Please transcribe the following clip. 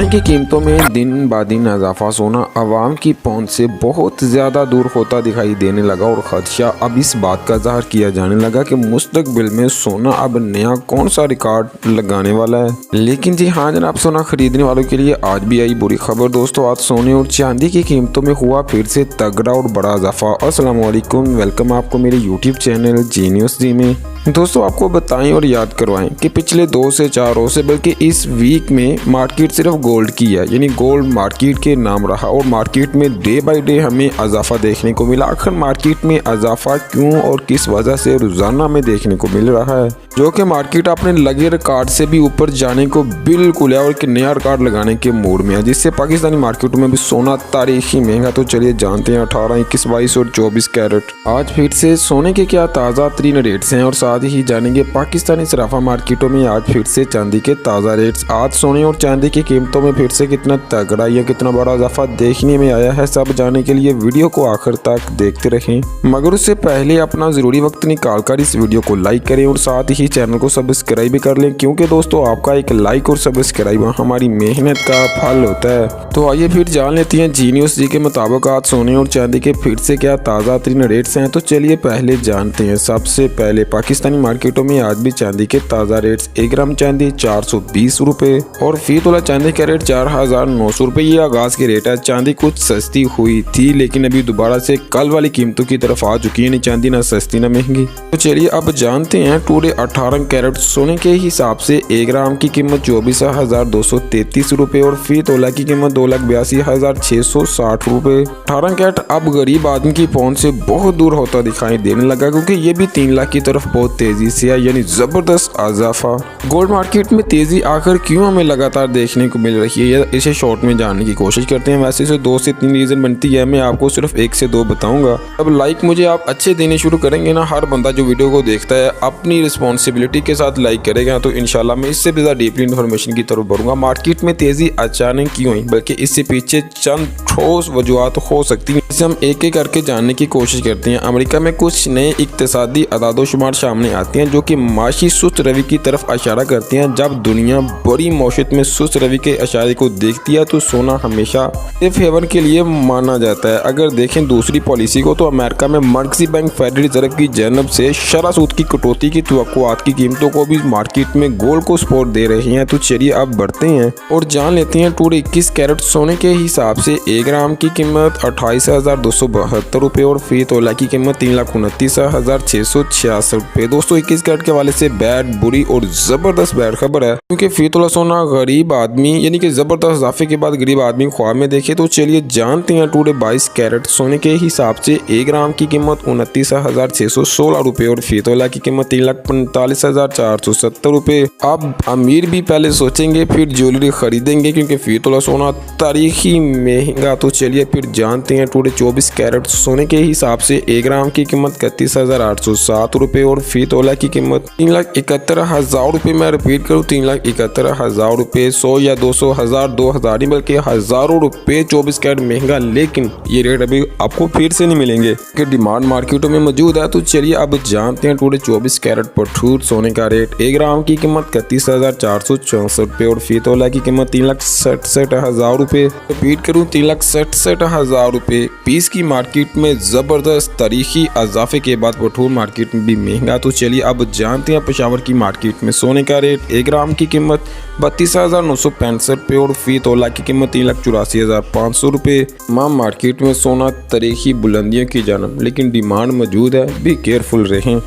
सोने की कीमतों में दिन ब दिन इजाफा सोना आवाम की पहुंच से बहुत ज़्यादा दूर होता दिखाई देने लगा और खदशा अब इस बात का ज़ाहिर किया जाने लगा कि मुस्तकबिल में सोना अब नया कौन सा रिकॉर्ड लगाने वाला है। लेकिन जी हाँ जनाब, सोना खरीदने वालों के लिए आज भी आई बुरी खबर। दोस्तों आज सोने और चांदी की कीमतों में हुआ फिर से तगड़ा और बड़ा इजाफा। अस्सलाम वालेकुम, वेलकम आपको मेरे यूट्यूब चैनल जीनियस जी में। दोस्तों आपको बताएं और याद करवाएं कि पिछले 2 से 4 रोज से बल्कि इस वीक में मार्केट सिर्फ गोल्ड की है, यानी गोल्ड मार्केट के नाम रहा और मार्केट में डे बाय डे हमें इजाफा देखने को मिला। आखिर मार्केट में इजाफा क्यों और किस वजह से रोजाना में देखने को मिल रहा है, जो कि मार्केट अपने लगे रिकॉर्ड से भी ऊपर जाने को बिल्कुल है और एक नया रिकॉर्ड लगाने के मूड में है, जिससे पाकिस्तानी मार्केटों में भी सोना तारीखी महंगा। तो चलिए जानते हैं 18, 21, 22 और 24 कैरेट आज फिर से सोने के क्या ताज़ा तरीन रेट्स हैं और साथ ही जानेंगे पाकिस्तानी सराफा मार्केटों में आज फिर से चांदी के ताज़ा रेट्स। आज सोने और चांदी की कीमतों में फिर से कितना तगड़ा या कितना बड़ा इजाफा देखने में आया है, सब जानने के लिए वीडियो को आखिर तक देखते रहें। मगर उससे पहले अपना ज़रूरी वक्त निकाल कर इस वीडियो को लाइक करें और साथ ही चैनल को सब्सक्राइब भी कर लें, क्योंकि दोस्तों आपका एक लाइक और सब्सक्राइब हमारी मेहनत का फल होता है। तो आइए फिर जान लेते हैं जीनियस जी के मुताबिक आज सोने और चांदी के फिर से क्या ताज़ा तरीन रेट्स हैं। तो चलिए पहले जानते हैं। सबसे पहले पाकिस्तानी मार्केटों में आज भी चांदी के ताज़ा रेट्स 1 ग्राम चांदी 420 रुपए और फी तोला चांदी का रेट 4900 रुपए। ये आगाज के रेट है। चांदी कुछ सस्ती हुई थी लेकिन अभी दोबारा से कल वाली कीमतों की तरफ आ चुकी है, नहीं चांदी ना सस्ती ना महंगी। तो चलिए अब जानते हैं टुडे 18 कैरेट सोने के हिसाब से 1 ग्राम की कीमत 24,233 रुपए और फी तोला की कीमत 2,82,660 रुपए। 18 कैरेट अब गरीब आदमी की पहुंच से बहुत दूर होता दिखाई देने लगा, क्योंकि ये भी 3 लाख की तरफ बहुत तेजी से है, यानी जबरदस्त इजाफा। गोल्ड मार्केट में तेजी आखिर क्यों हमें लगातार देखने को मिल रही है, इसे शॉर्ट में जानने की कोशिश करते हैं। वैसे से 2 से 3 रीजन बनती है, मैं आपको सिर्फ 1 से 2 बताऊंगा। अब लाइक मुझे आप अच्छे देने शुरू करेंगे ना, हर बंदा जो वीडियो को देखता है अपनी रिस्पॉन्सिबिलिटी के साथ लाइक करेगा, तो इंशाल्लाह मैं इससे भी ज्यादा डीपली इन्फॉर्मेशन की तरफ बढ़ूंगा। मार्केट में तेजी अचानक क्यों हुई, बल्कि इससे पीछे चंद ठोस वजूहत हो सकती है, इसे हम एक एक करके जानने की कोशिश करते हैं। अमेरिका में कुछ नए इक्तिसादी अदादोशुमार सामने आती हैं जो कि माशी सुस्त रवि की तरफ इशारा करती हैं। जब दुनिया बड़ी मौशत में सुस्त रवि के इशारे को देखती है तो सोना हमेशा सेफ हेवन के लिए माना जाता है। अगर देखें दूसरी पॉलिसी को, तो अमेरिका में मर्कजी बैंक फेडरल रिजर्व की जानब से शरह सूद की कटौती की तवक्कुआत की कीमतों को भी मार्केट में गोल्ड को सपोर्ट दे रही हैं। तो चलिए अब बढ़ते हैं और जान लेते हैं टुडे 21 कैरेट सोने के हिसाब से 1 ग्राम की कीमत 28,272 रुपए और फी तोला की कीमत 3,29,666 रुपए। दोस्तों 21 कैरेट के वाले से बैड, बुरी और जबरदस्त बैड खबर है, क्योंकि फी तोला सोना गरीब आदमी यानी कि जबरदस्त इजाफे के बाद गरीब आदमी ख्वाब में देखे। तो चलिए जानते हैं टुडे 22 कैरेट सोने के हिसाब से 1 ग्राम की कीमत 29,616 रुपए और फी तोला की कीमत 3,45,470 रुपए। अब अमीर भी पहले सोचेंगे फिर ज्वेलरी खरीदेंगे, क्योंकि फी तोला सोना तारीखी महंगा। तो चलिए फिर जानते हैं टुडे 24 कैरेट सोने के हिसाब से 1 ग्राम की कीमत 31,807 रुपए और फी तोला की कीमत 3,71,000 रुपए। मैं रिपीट करूँ 3,71,000 रुपए। 100 या 200, 1000, 2000 नहीं बल्कि हजारों रुपए 24 कैरेट महंगा, लेकिन ये रेट अभी आपको फिर से नहीं मिलेंगे कि डिमांड मार्केटों में मौजूद है। तो चलिए अब जानते हैं टुडे 24 कैरेट पठूर सोने का रेट। 1 ग्राम की कीमत 31,464 रुपए और फी तोला की कीमत 3,67,000 रुपए। रिपीट करूँ 3,67,000 रुपए। पीस की मार्केट में जबरदस्त तारीखी इजाफे के बाद पठूर मार्केट में भी महंगा। तो चलिए अब जानते हैं पेशावर की मार्केट में सोने का रेट। 1 ग्राम की कीमत 32,965 रुपए और फी तोला की कीमत 3,84,500 रुपए। तमाम मार्केट में सोना तारीखी बुलंदियों की जानब, लेकिन डिमांड मौजूद है, भी केयरफुल रहें।